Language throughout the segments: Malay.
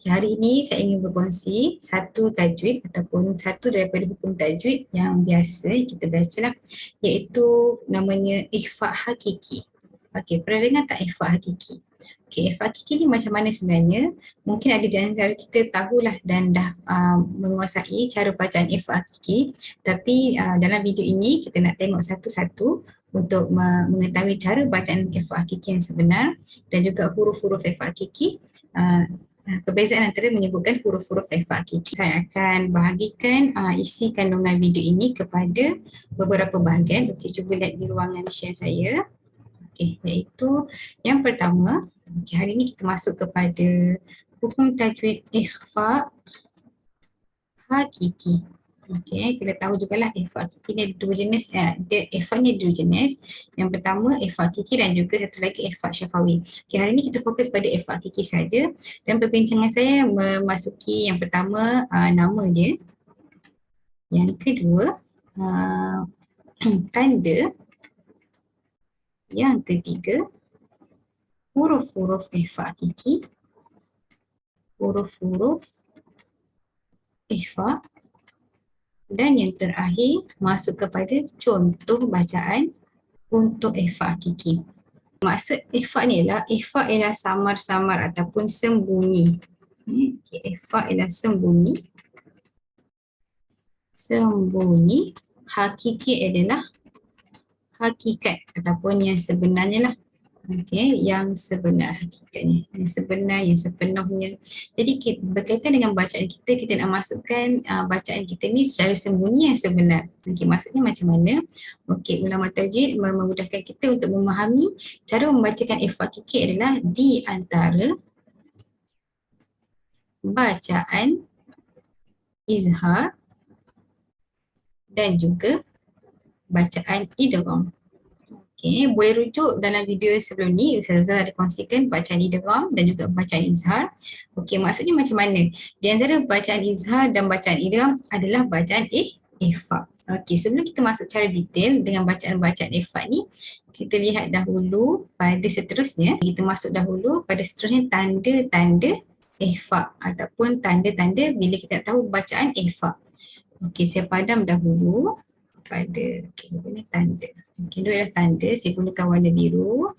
Hari ini saya ingin berkongsi satu tajwid ataupun satu daripada hukum tajwid yang biasa kita baca lah, iaitu namanya ikhfa hakiki. Okey, pernah dengar tak ikhfa hakiki? Okey, ikhfa hakiki ni macam mana sebenarnya? Mungkin ada di antara kita tahulah dan dah menguasai cara bacaan ikhfa hakiki, tapi dalam video ini kita nak tengok satu-satu untuk mengetahui cara bacaan ikhfa hakiki yang sebenar dan juga huruf-huruf ikhfa hakiki. Perbezaan antara menyebutkan huruf-huruf ikhfa hakiki. Saya akan bahagikan isi kandungan video ini kepada beberapa bahagian. Okey, cuba lihat di ruangan share saya. Okey, iaitu yang pertama, hari ini kita masuk kepada hukum tajwid ikhfa hakiki. Okey, kita tahu jugalah ikhfa hakiki ni ada dua jenis. Ikhfa ni ada dua jenis. Yang pertama ikhfa hakiki dan juga satu lagi ikhfa syafawi. Okey, hari ini kita fokus pada ikhfa hakiki saja dan perbincangan saya memasuki yang pertama nama dia. Yang kedua tanda. Yang ketiga huruf-huruf ikhfa hakiki. Huruf-huruf ikhfa. Dan yang terakhir masuk kepada contoh bacaan untuk ikhfa hakiki. Maksud ikhfa ni ialah samar-samar ataupun sembunyi. Ikhfa ialah sembunyi. Sembunyi. Hakiki adalah hakikat ataupun yang sebenarnya lah. Okey, yang sebenar hakikatnya, yang sebenar, yang sepenuhnya. Jadi berkaitan dengan bacaan kita, kita nak masukkan bacaan kita ni secara sembunyi yang sebenar. Okey, maksudnya macam mana? Okey, ulama tajwid memudahkan kita untuk memahami cara membacakan ikhfa hakiki adalah di antara bacaan izhar dan juga bacaan idgham. Okay, boleh rujuk dalam video sebelum ni, Ustazah ada kongsikan bacaan idgham dan juga bacaan izhar. Okey, maksudnya macam mana? Di antara bacaan izhar dan bacaan idgham adalah bacaan ikhfa. Okey, sebelum kita masuk cara detail dengan bacaan-bacaan ikhfa ni, kita lihat dahulu pada seterusnya. Kita masuk dahulu pada seterusnya tanda-tanda ikhfa ataupun tanda-tanda bila kita tahu bacaan ikhfa. Okey, saya padam dahulu pada guna tanda. Okey, dua adalah tanda, saya gunakan warna biru.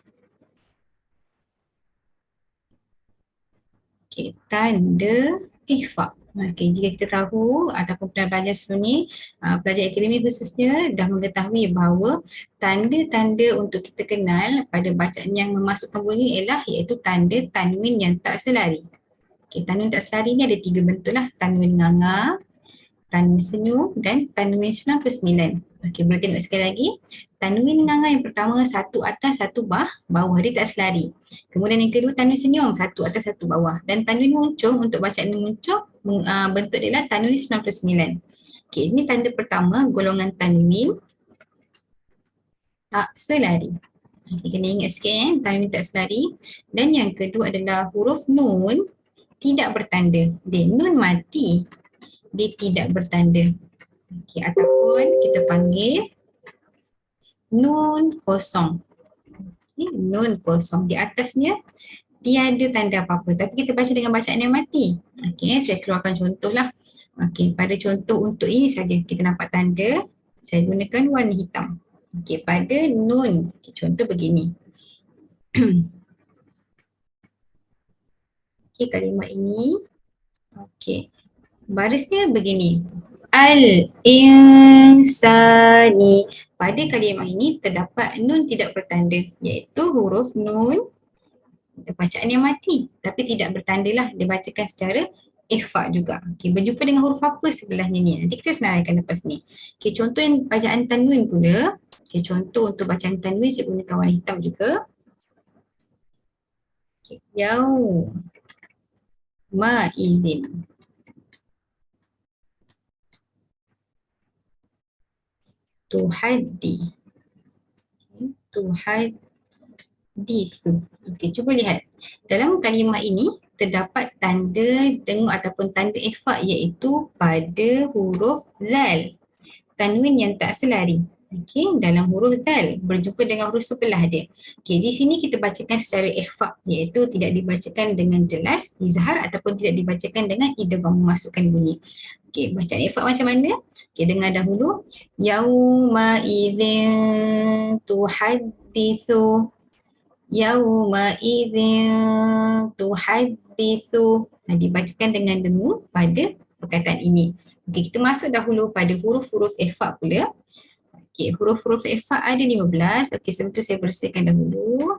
Okey, tanda ikhfa. Okey, jika kita tahu ataupun pernah belajar sebelum ni, pelajar akademik khususnya dah mengetahui bahawa tanda-tanda untuk kita kenal pada bacaan yang memasukkan bunyi ialah iaitu tanda tanwin yang tak selari. Okey, tanwin tak selari ni ada tiga bentuk lah, tanwin nganga, tanwin senyum dan tanwin 99. Okey, boleh tengok sekali lagi. Tanwin nganga yang pertama satu atas satu bawah, dia tak selari. Kemudian yang kedua tanwin senyum satu atas satu bawah. Dan tanwin muncung untuk bacaan muncung bentuk dia adalah tanwin 99. Okey, ini tanda pertama golongan tanwin tak selari. Okey, kena ingat sikit tanwin tak selari. Dan yang kedua adalah huruf nun tidak bertanda. Dia nun mati. Dia tidak bertanda. Okay, ataupun kita panggil nun kosong. Okay, nun kosong. Di atasnya tiada tanda apa-apa. Tapi kita baca dengan bacaan yang mati. Okay, saya keluarkan contoh lah. Okay, pada contoh untuk ini saja kita nampak tanda. Saya gunakan warna hitam. Okay, pada nun. Okay, contoh begini. Okay, kalimah ini. Okay. Barisnya begini. Al-insani. Pada kalimah ini terdapat nun tidak bertanda, iaitu huruf nun bacaan yang mati tapi tidak bertanda lah, dibacakan secara ikhfa juga. Okay, berjumpa dengan huruf apa sebelahnya ni? Nanti kita senaraikan lepas ni. Okay, contoh yang bacaan tanwin pula. Okay, contoh untuk bacaan tanwin saya gunakan warna hitam juga. Okay, yaum ma'idin. Tuhaddi. Tuhaddisu. Okey, cuba lihat. Dalam kalimah ini terdapat tanda dengung ataupun tanda ikhfa iaitu pada huruf lal. Tanwin yang tak selari. Okey, dalam huruf dal berjumpa dengan huruf sebelah dia. Okey, di sini kita bacakan secara ikhfa, iaitu tidak dibacakan dengan jelas izhar ataupun tidak dibacakan dengan idgham memasukkan bunyi. Okey, bacaan ikhfa macam mana? Okey, dengar dahulu. Yauma idzin tuhadditsu, yauma idzin tuhadditsu. Dibacakan dengan dengung pada perkataan ini. Okey, kita masuk dahulu pada huruf-huruf ikhfa pula. Okey, huruf-huruf ikhfa ada 15. Okey, sebelum tu saya bersihkan dahulu.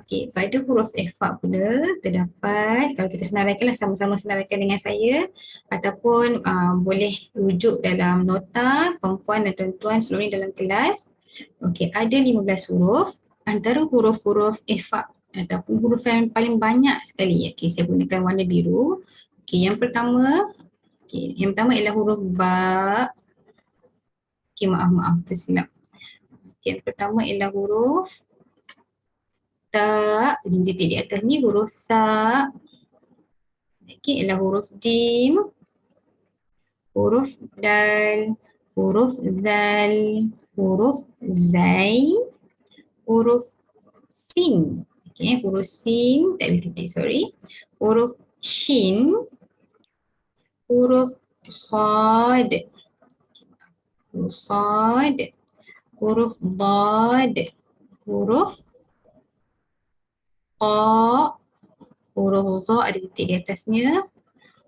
Okey, pada huruf ikhfa pula terdapat, kalau kita senaraikanlah, sama-sama senaraikan dengan saya ataupun boleh rujuk dalam nota perempuan dan tuan-tuan seluruhnya dalam kelas. Okey, ada 15 huruf. Antara huruf-huruf ikhfa ataupun huruf yang paling banyak sekali. Okey, saya gunakan warna biru. Okey, yang pertama, ialah huruf ba. Okey, maaf tersilap. Okay, yang pertama ialah huruf ta, ini titik di atas ni huruf sa. Okay, ialah huruf jim, huruf dal, huruf zal, huruf zai, huruf sin. Okay, huruf sin, tak ada titik, sorry. Huruf shin, huruf sad, huruf dad, huruf qa, huruf za ada titik di atasnya,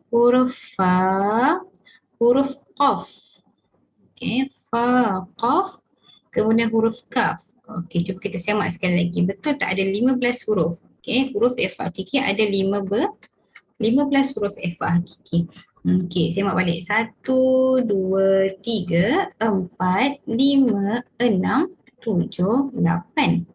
huruf fa, huruf qaf. Okey, fa, qaf, kemudian huruf kaf. Okey, cuba kita semak sekali lagi. Betul tak ada 15 huruf? Okey, huruf ikhfa hakiki ada 15 huruf ikhfa hakiki. Okey, semak balik. 1, 2, 3, 4, 5, 6, 7, 8.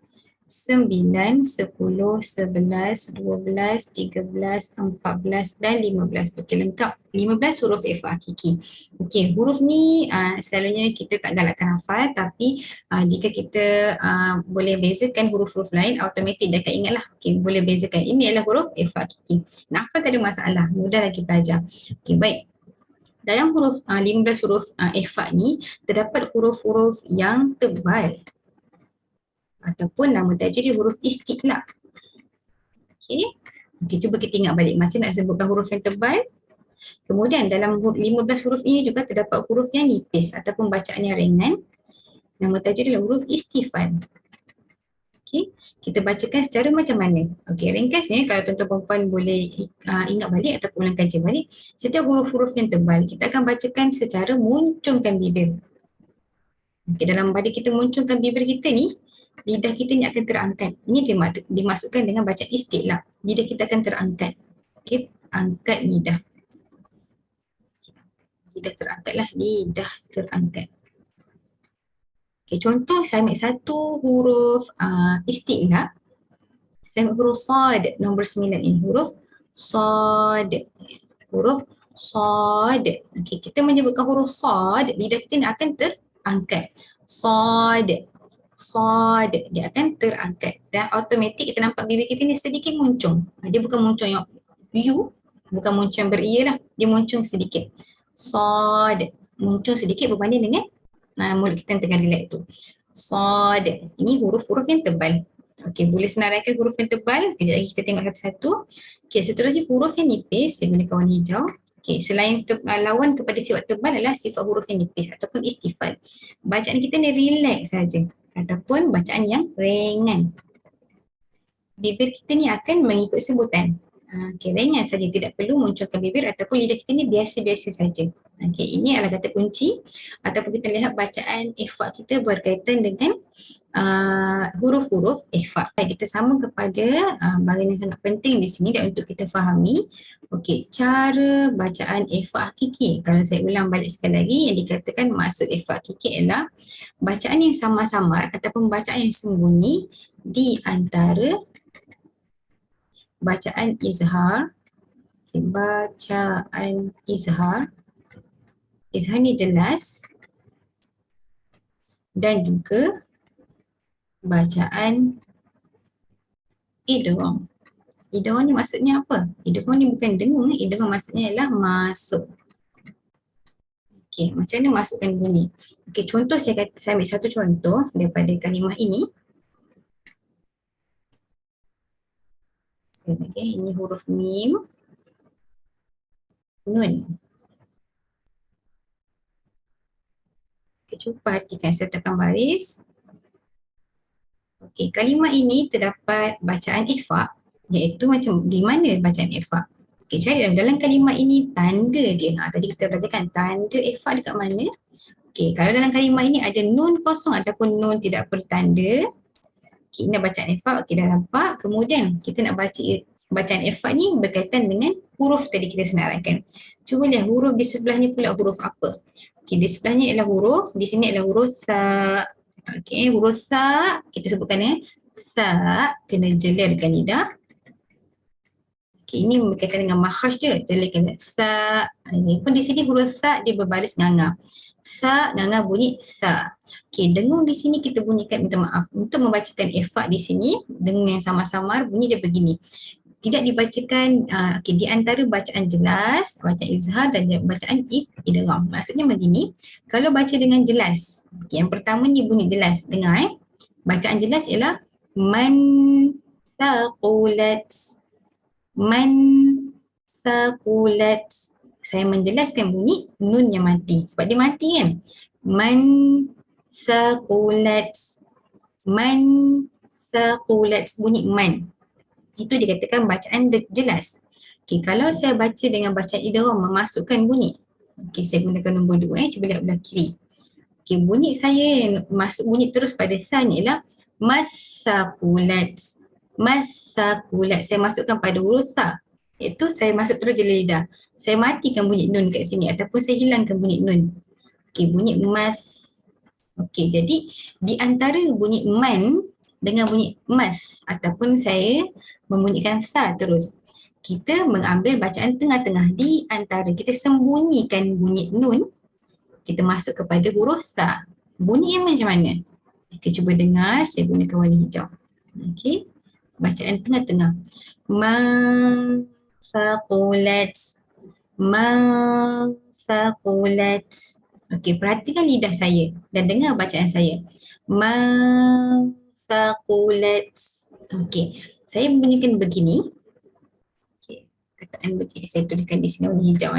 9, 10, 11, 12, 13, 14 dan 15. Okey, lengkap 15 huruf ikhfa hakiki. Okey, huruf ni selalunya kita tak galakkan hafal, tapi jika kita boleh bezakan huruf-huruf lain, automatik dah akan ingatlah. Okey, boleh bezakan. Ini adalah huruf ikhfa hakiki. Nak hafal tak ada masalah, mudah lagi belajar. Okey, baik. Dalam huruf 15 huruf ikhfa ni terdapat huruf-huruf yang tebal ataupun nama tajwid dia huruf istiqlaq. Okey. Okey, cuba kita ingat balik macam nak sebutkan huruf yang tebal. Kemudian dalam 15 huruf ini juga terdapat huruf yang nipis ataupun bacaan yang ringan. Nama tajwid adalah huruf istifal. Okey, kita bacakan secara macam mana? Okey, ringkasnya kalau tuan-tuan perempuan boleh ingat balik ataupun ulang kaji balik, setiap huruf-huruf yang tebal kita akan bacakan secara muncungkan bibir. Okey, dalam pada kita munculkan bibir kita ni, lidah kita ni akan terangkat. Ini dimasukkan dengan bacaan istiqlaq. Lidah kita akan terangkat. Okey, angkat lidah. Lidah terangkatlah, lidah terangkat. Okey, contoh saya ambil satu huruf istiqlaq. Saya ambil huruf sad nombor 9 ini. Huruf sad. Huruf sad. Okey, kita menyebutkan huruf sad, lidah kita ni akan terangkat. Sad. Sad, dia akan terangkat dan automatik kita nampak bibir kita ni sedikit muncung. Dia bukan muncung yang U, bukan muncung yang beria lah, dia muncung sedikit. Sad, muncung sedikit berbanding dengan mulut kita yang tengah relax tu. Sad, ini huruf-huruf yang tebal. Okey, boleh senaraikan huruf yang tebal. Kejap lagi kita tengok satu-satu. Okey, seterusnya huruf yang nipis, saya gunakan warna hijau. Okey, selain lawan kepada sifat tebal adalah sifat huruf yang nipis ataupun istifal. Bacaan kita ni relax saja ataupun bacaan yang ringan. Bibir kita ni akan mengikut sebutan. Okey, ringan saja, tidak perlu munculkan bibir ataupun lidah kita ni biasa-biasa saja. Okey, ini adalah kata kunci ataupun kita lihat bacaan ikhfa kita berkaitan dengan huruf-huruf ikhfa. Kita sama kepada bahagian yang sangat penting di sini dan untuk kita fahami. Okey, cara bacaan ikhfa hakiki. Kalau saya ulang balik sekali lagi, yang dikatakan maksud ikhfa hakiki ialah bacaan yang samar-samar ataupun bacaan yang sembunyi di antara bacaan izhar. Bacaan izhar. Izhar ni jelas dan juga bacaan idgham. Idgham ni maksudnya apa? Idgham ni bukan dengung, idgham maksudnya ialah masuk. Okey, macam mana masukkan bunyi? Okey, contoh saya ambil satu contoh daripada kalimah ini. Okey, ini huruf mim, nun. Okey, cuba perhatikan saya tekan baris. Okey, kalimah ini terdapat bacaan ikhfa, iaitu macam di mana bacaan ikhfa? Okey, cari dalam kalimah ini tanda dia. Tadi kita belajarkan tanda ikhfa dekat mana? Okey, kalau dalam kalimah ini ada nun kosong ataupun nun tidak bertanda, okay, ini bacaan ikhfa, okey dah nampak. Kemudian kita nak baca bacaan ikhfa ni berkaitan dengan huruf tadi kita senaraikan. Cuba lihat huruf di sebelahnya pula huruf apa? Okey, di sebelahnya ialah huruf, di sini ialah huruf sa. Okey, huruf sa kita sebutkan sa, kena jelirkan lidah. Okey, ini berkaitan dengan makhraj dia, jelirkan lidah. Sa. Ini pun di sini huruf sa dia berbaris nganga. Sa, nganga bunyi sa. Okey, dengung di sini kita bunyikan, minta maaf, untuk membacakan ikhfa di sini dengung yang samar-samar bunyi dia begini. Tidak dibacakan okay, di antara bacaan jelas, bacaan izhar dan bacaan idgham. Maksudnya begini, kalau baca dengan jelas, okay, yang pertama ni bunyi jelas, dengar bacaan jelas ialah man saqulat, man saqulat. Saya menjelaskan bunyi nun yang mati sebab dia mati kan. Man saqulat, man saqulat, bunyi man. Itu dikatakan bacaan jelas. Okay, kalau saya baca dengan bacaan idgham memasukkan bunyi. Okay, saya gunakan nombor 2. Cuba lihat belah kiri. Okay, bunyi saya masuk bunyi terus pada sa ni ialah masakulat. Masakulat. Saya masukkan pada huruf sa. Iaitu saya masuk terus jelir lidah. Saya matikan bunyi nun kat sini ataupun saya hilangkan bunyi nun. Okay, bunyi mas. Okay, jadi di antara bunyi man dengan bunyi mas ataupun saya membunyikan sa terus, kita mengambil bacaan tengah-tengah di antara, kita sembunyikan bunyi nun, kita masuk kepada huruf sa. Bunyi yang macam mana? Kita cuba dengar, saya gunakan warna hijau. Okey, bacaan tengah-tengah. Ma saqulat, ma saqulat. Okey, perhatikan lidah saya dan dengar bacaan saya. Ma saqulat. Okey, saya bunyikan begini. Okay, kataan begini. Saya tuliskan di sini warna hijau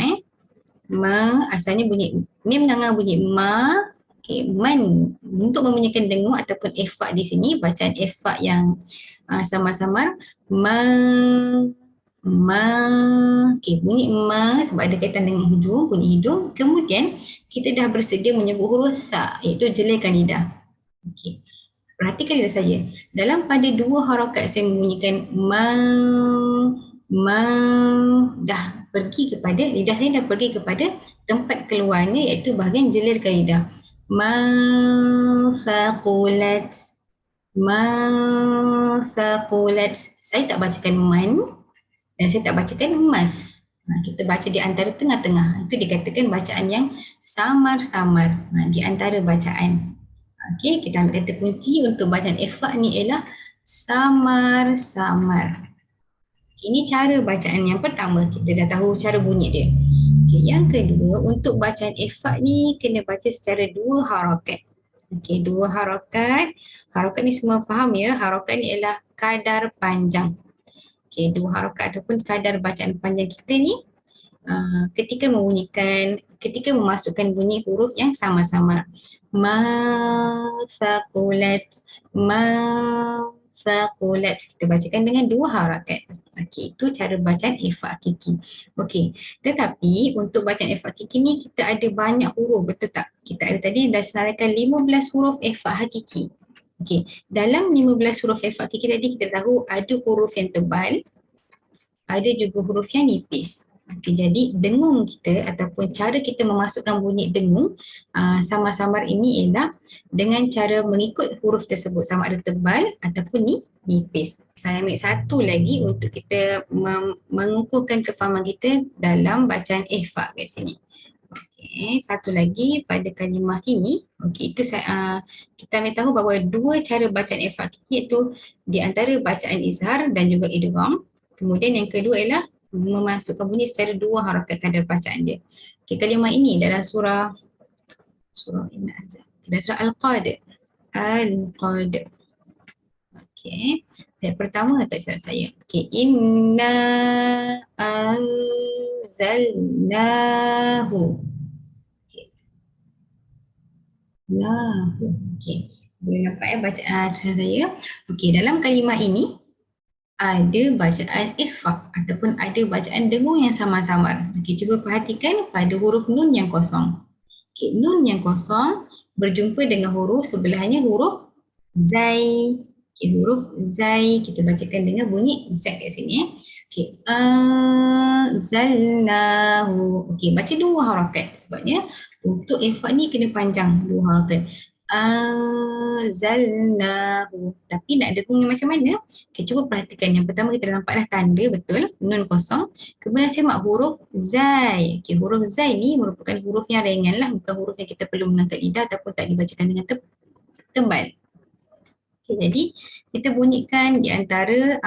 Ma, asalnya bunyi mim nganga bunyi ma. Okay, man untuk membunyikan dengung ataupun ikhfa di sini, bacaan ikhfa yang sama-sama ma, ma. Okay, bunyi ma sebab ada kaitan dengan hidung, bunyi hidung. Kemudian kita dah bersedia menyebut huruf sa, iaitu jelirkan lidah. Okay. Perhatikan lidah saya. Dalam pada dua harakat saya membunyikan ma, dah pergi kepada, lidah saya dah pergi kepada tempat keluarnya iaitu bahagian jelirkan lidah. Ma saqulat, ma saqulat. Saya tak bacakan man dan saya tak bacakan mas. Kita baca di antara tengah-tengah. Itu dikatakan bacaan yang samar-samar di antara bacaan. Okey, kita ambil kata kunci untuk bacaan ikhfa ni ialah samar-samar. Ini cara bacaan yang pertama, kita dah tahu cara bunyi dia. Okey, yang kedua, untuk bacaan ikhfa ni kena baca secara dua harakat. Okey, dua harakat. Harakat ni semua faham ya, harakat ni ialah kadar panjang. Okey, dua harakat ataupun kadar bacaan panjang kita ni ketika membunyikan, ketika memasukkan bunyi huruf yang sama-sama. Ma saqulat, ma saqulat. Kita bacakan dengan dua harakat. Okey, itu cara bacaan ikhfa hakiki. Okey, tetapi untuk bacaan ikhfa hakiki ni kita ada banyak huruf, betul tak? Kita ada tadi dah senaraikan 15 huruf ikhfa hakiki. Okey, dalam 15 huruf ikhfa hakiki tadi kita tahu ada huruf yang tebal, ada juga huruf yang nipis. Okay, jadi dengung kita ataupun cara kita memasukkan bunyi dengung samar-samar ini ialah dengan cara mengikut huruf tersebut sama ada tebal ataupun nipis. Saya ambil satu lagi untuk kita mengukuhkan kefahaman kita dalam bacaan ikhfa kat sini. Okay, satu lagi pada kalimah ini, okay, itu kita ambil tahu bahawa dua cara bacaan ikhfa iaitu di antara bacaan izhar dan juga idgham. Kemudian yang kedua ialah memasukkan bunyi secara dua harakat kadar bacaan dia. Okay, kalimah ini dalam surah Surah Inna Anzal. Dan surah Al-Qad. Al-Qad. Okey. Ayat pertama tak silap saya. Okey. Inna anzalnahu. Okey. Lahu. Okey. Boleh nampak bacaan tulisan saya. Okey, dalam kalimah ini ada bacaan ikhfa ataupun ada bacaan dengung yang samar-samar. Okey, cuba perhatikan pada huruf nun yang kosong. Okey, nun yang kosong berjumpa dengan huruf sebelahnya huruf zai. Okey, huruf zai kita bacakan dengan bunyi z kat sini. Okey, zalnahu. Okey, baca dua harakat sebabnya untuk ikhfa ni kena panjang dua harakat. Zalnahu. Tapi nak dengungnya macam mana? Okay, cuba perhatikan. Yang pertama kita nampak dah tanda betul, nun kosong. Kemudian semak huruf zai. Okay, huruf zai ni merupakan huruf yang ringan lah, bukan huruf yang kita perlu mengangkat lidah ataupun tak dibacakan dengan tebal. Okay, jadi kita bunyikan di antara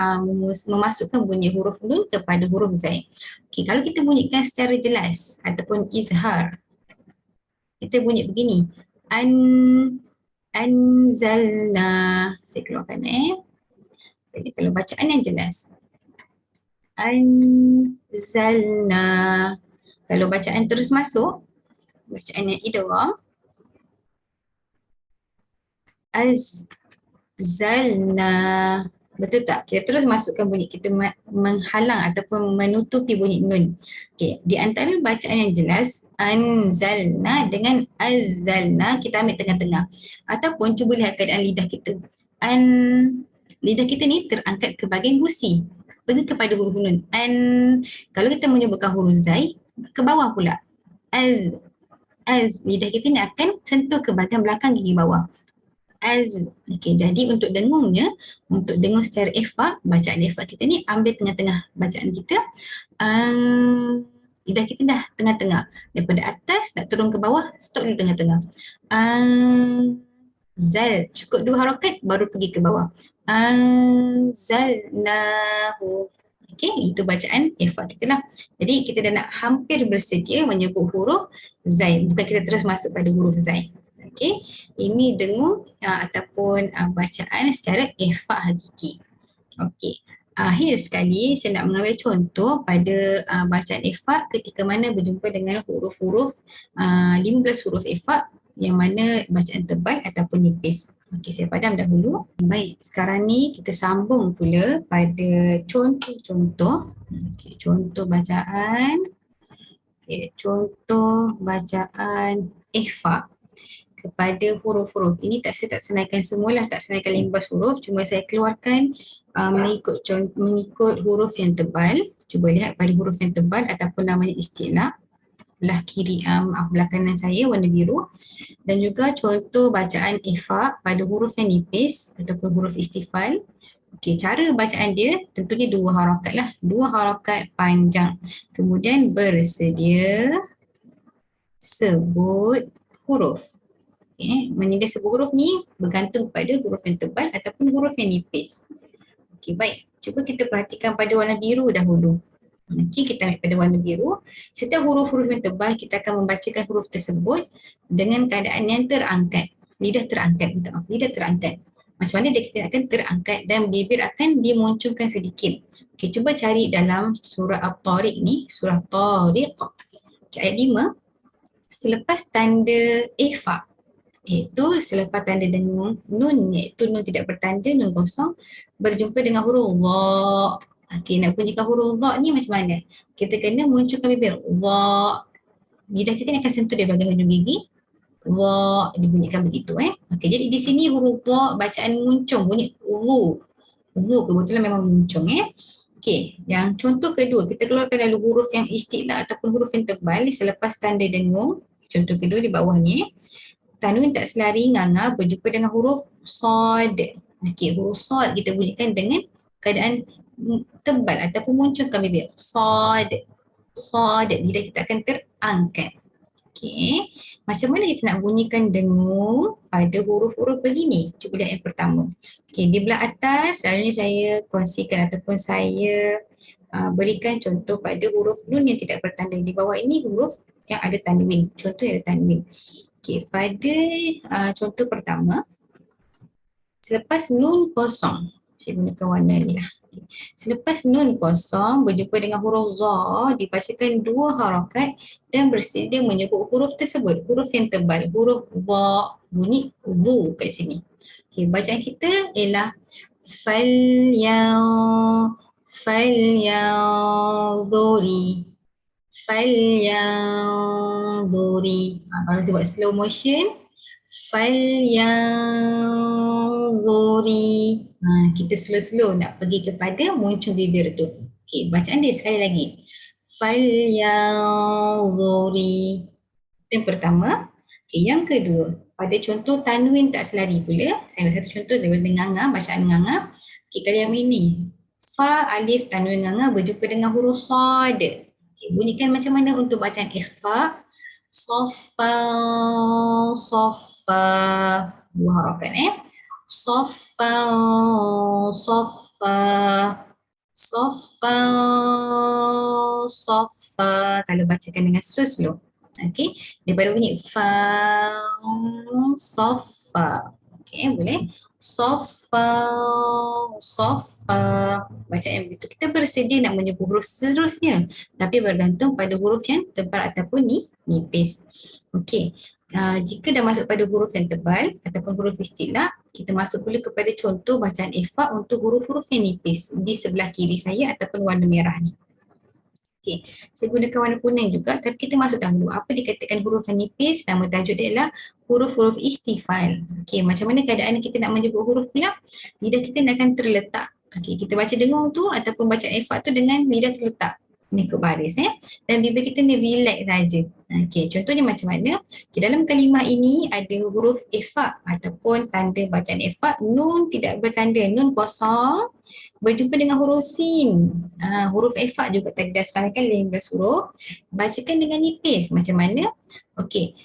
memasukkan bunyi huruf nun kepada huruf zai. Okay, kalau kita bunyikan secara jelas ataupun izhar, kita bunyi begini. Anzalna. Saya keluarkan jadi kalau bacaan yang jelas. Anzalna. Kalau bacaan terus masuk, bacaan yang idgham. Azalna. Betul tak? Kita terus masukkan bunyi, kita menghalang ataupun menutupi bunyi nun. Okay. Di antara bacaan yang jelas, anzalna dengan azzalna, kita ambil tengah-tengah. Ataupun cuba lihat keadaan lidah kita. Lidah kita ni terangkat ke bahagian gusi. Pergi kepada huruf nun. Kalau kita menyebutkan huruf zai, ke bawah pula. Lidah kita ni akan sentuh ke bahagian belakang gigi bawah. Okey, jadi untuk dengungnya, untuk dengung secara ikhfa, bacaan ikhfa kita ni ambil tengah-tengah bacaan kita. Lidah kita dah tengah-tengah. Daripada atas nak turun ke bawah, stop di tengah-tengah. Zal, cukup dua harakat baru pergi ke bawah. Anzalnahu. Okey, itu bacaan ikhfa kita lah. Jadi kita dah nak hampir bersedia menyebut huruf zai. Bukan kita terus masuk pada huruf zai. Okey, ini dengung ataupun bacaan secara ikhfa hakiki. Okey, akhir sekali saya nak mengambil contoh pada bacaan ikhfa ketika mana berjumpa dengan huruf-huruf 15 huruf ikhfa yang mana bacaan tebal ataupun nipis. Okey, saya padam dahulu. Baik, sekarang ni kita sambung pula pada contoh-contoh. Okey, contoh bacaan. Okey, contoh bacaan ikhfa kepada huruf-huruf. Ini saya tak senaikan semualah, tak senaikan 15 huruf. Cuma saya keluarkan mengikut huruf yang tebal. Cuba lihat pada huruf yang tebal ataupun namanya istilah. Belah kiri, belah kanan saya warna biru. Dan juga contoh bacaan ikhfa pada huruf yang nipis ataupun huruf istifal. Okey, cara bacaan dia tentunya dua harakat lah. Dua harakat panjang. Kemudian bersedia sebut huruf. Okay. Menilai sebuah huruf ni bergantung pada huruf yang tebal ataupun huruf yang nipis. Okey, baik. Cuba kita perhatikan pada warna biru dahulu. Okey, kita ambil pada warna biru. Setiap huruf-huruf yang tebal, kita akan membacakan huruf tersebut dengan keadaan yang terangkat. Lidah terangkat, minta maaf. Lidah terangkat. Macam mana dia kita akan terangkat dan bibir akan dimuncungkan sedikit. Okey, cuba cari dalam surah At-Tariq ni, surah Tariq. Okay, ayat 5. Selepas tanda ikhfa, iaitu selepas tanda dengung nun, iaitu nun tidak bertanda, nun kosong, berjumpa dengan huruf dha. Okey, nak bunyikan huruf dha ni macam mana? Kita kena munculkan bibir. Dha. Lidah kita ni akan sentuh di bahagian hujung gigi. Dha, dibunyikan begitu Okey, jadi di sini huruf dha bacaan muncung, bunyi dhu. Dhu kebetulan memang muncung Okey, yang contoh kedua, kita keluarkan lalu huruf yang istilah ataupun huruf yang tebal selepas tanda dengung. Contoh kedua di bawah ni. Tanwin tak selari nganga berjumpa dengan huruf sad. Okey, huruf sad kita bunyikan dengan keadaan tebal ataupun munculkan bibir. Sad. Sad. Lidah kita akan terangkat. Okey. Macam mana kita nak bunyikan dengung pada huruf-huruf begini? Cuba lihat yang pertama. Okey, di belah atas selalunya saya kongsikan ataupun saya berikan contoh pada huruf nun yang tidak bertanda. Di bawah ini huruf yang ada tanwin. Contoh yang ada tanwin. Okey, pada contoh pertama, selepas nun kosong, saya gunakan warna ni lah. Selepas nun kosong berjumpa dengan huruf za, dibacakan dua harakat dan bersedia menyebut huruf tersebut. Huruf yang tebal, huruf za, bunyi zu kat sini. Okey, bacaan kita ialah fal yang duri, fal yang duri. Kalau saya buat slow motion, fal yang duri. Kita slow-slow nak pergi kepada muncul bibir tu. Okey, bacaan dia sekali lagi. Fal yang duri. Yang pertama. Okay, yang kedua, pada contoh tanwin tak selari pula, saya ambil satu contoh daripada nganga, bacaan nganga. Okay, kali yang ini, fa, alif, tanwin nganga berjumpa dengan huruf sad. Okay, bunyikan macam mana untuk bacaan ikhfa. Sofa, sofa, dua harakat Sofa, sofa, sofa, sofa. Kalau bacakan dengan slow-slow. Okey, daripada bunyi fa, sofa. Okey, boleh. Sofa, sofa. Bacaan yang begitu. Kita bersedia nak menyebut huruf seterusnya. Tapi bergantung pada huruf yang tebal ataupun nipis. Okey. Jika dah masuk pada huruf yang tebal ataupun huruf istilah, kita masuk pula kepada contoh bacaan ikhfa untuk huruf-huruf yang nipis di sebelah kiri saya ataupun warna merah ni. Okey, saya gunakan warna kuning juga, tapi kita masuk dahulu. Apa dikatakan huruf yang nipis? Nama tajuk dia adalah huruf-huruf istifal. Okey, macam mana keadaan kita nak menyebut huruf pula? Lidah kita akan terletak. Okey, kita baca dengung tu ataupun baca ikhfa tu dengan lidah terletak. Mengikut baris dan bibir kita ni relax saja. Okey, contohnya macam mana? Okay, dalam kalimah ini ada huruf ikhfa ataupun tanda bacaan ikhfa, nun tidak bertanda, nun kosong berjumpa dengan huruf sin. Huruf ikhfa juga tadi dah serangkan 15 huruf. Bacakan dengan nipis. Macam mana? Okey.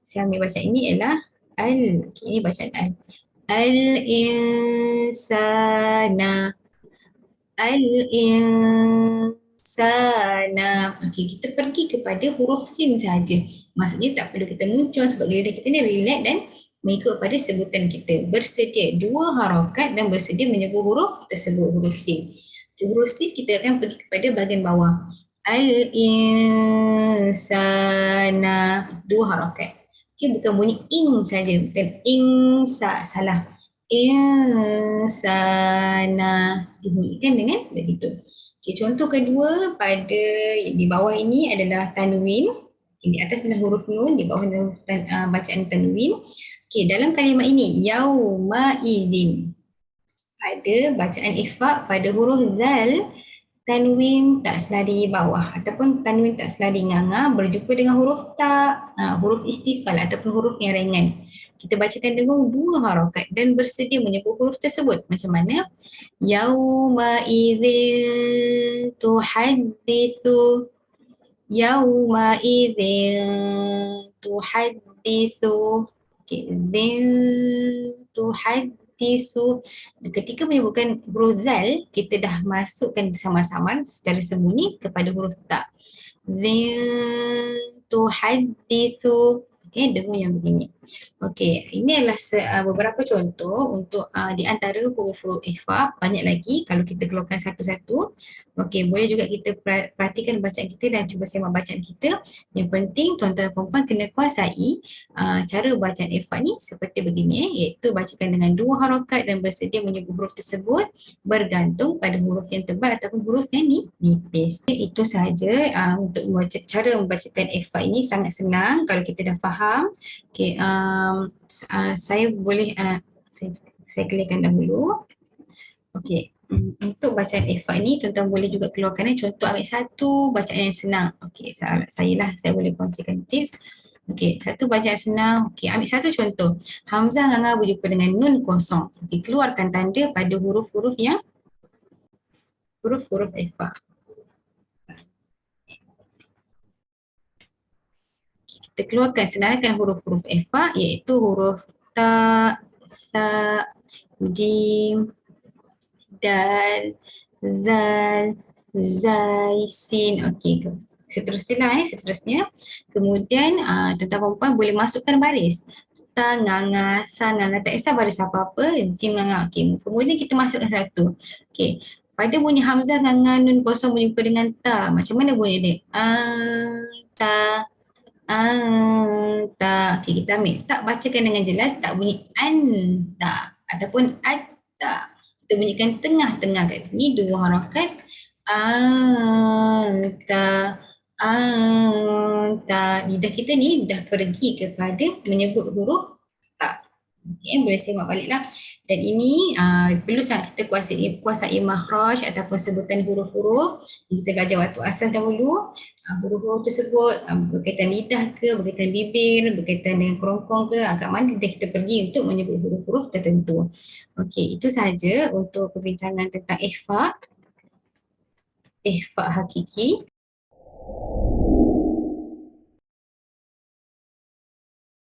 Saya ambil bacaan ini ialah al. Okay, ini bacaan al. Al-insana. Al-insana. Okey, kita pergi kepada huruf sin saja. Maksudnya tak perlu kita muncul sebab lidah kita ni relax dan mengikut pada sebutan kita. Bersedia dua harakat dan bersedia menyebut huruf tersebut, huruf sin. Huruf sin kita akan pergi kepada bahagian bawah. Al-insana. Dua harakat. Okay, bukan bunyi ing saja, bukan ingsa, salah. Insana. Dibunyikan dengan begitu. Okay, contoh kedua pada di bawah ini adalah tanwin. Di atas adalah huruf nun, di bawah adalah bacaan tanwin. Okay, dalam kalimah ini, yauma idzin. Pada bacaan ikhfa pada huruf zal, tanwin tak selari bawah ataupun tanwin tak selari nganga berjumpa dengan huruf ta, huruf istifal ataupun huruf yang ringan. Kita bacakan dengan dua harakat dan bersedia menyebut huruf tersebut. Macam mana? Yauma idzin tuhadditsu, yauma idzin tuhadditsu. Okay, then tuhaddisu. Ketika menyebutkan huruf zal, kita dah masukkan sama-sama secara sembunyi kepada huruf ta. Then tuhaddisu. Okay, dengung yang begini. Okay, ini adalah beberapa contoh untuk di antara huruf-huruf ikhfa. Banyak lagi kalau kita keluarkan satu-satu. Okay, boleh juga kita perhatikan bacaan kita dan cuba semak bacaan kita. Yang penting tuan-tuan dan puan-puan kena kuasai cara bacaan ikhfa ni seperti begini, iaitu bacakan dengan dua harakat dan bersedia menyebut huruf tersebut bergantung pada huruf yang tebal ataupun huruf yang nipis. Itu sahaja untuk cara membacakan ikhfa ini sangat senang kalau kita dah faham. Okay, saya boleh saya clearkan dahulu. Okey, untuk bacaan ikhfa ni tuan-tuan boleh juga keluarkan contoh, ambil satu bacaan yang senang. Okey, saya boleh kongsikan tips. Okey, satu bacaan senang. Okey, ambil satu contoh. Hamzah nganga berjumpa dengan nun kosong. Okey, keluarkan tanda pada huruf-huruf yang huruf-huruf ikhfa. Kita keluarkan, senaraikan huruf-huruf ikhfa iaitu huruf ta, sa, jim, dal, zal, zai, sin. Okey, seterusnya. Kemudian tentang perempuan boleh masukkan baris. Ta, nganga, sa, nganga. Tak kisah baris apa-apa, jim, nganga. Okay. Kemudian kita masukkan satu. Okay. Pada bunyi hamzah, nganga, nun kosong berjumpa dengan ta. Macam mana bunyi dia? Ta, anta. Okey, kita ambil. Tak bacakan dengan jelas, tak bunyi anta ataupun atta. Kita bunyikan tengah-tengah kat sini dua harakat. Anta, anta. Lidah kita ni dah pergi kepada menyebut huruf tak. Okay, boleh semak baliklah. Dan ini perlu sangat kita kuasai makhraj ataupun sebutan huruf-huruf. Kita belajar waktu asas dahulu. Huruf-huruf tersebut berkaitan lidah ke, berkaitan bibir, berkaitan dengan kerongkong ke, agak mana lidah kita pergi untuk menyebut huruf-huruf tertentu. Okey, itu sahaja untuk perbincangan tentang ikhfa hakiki.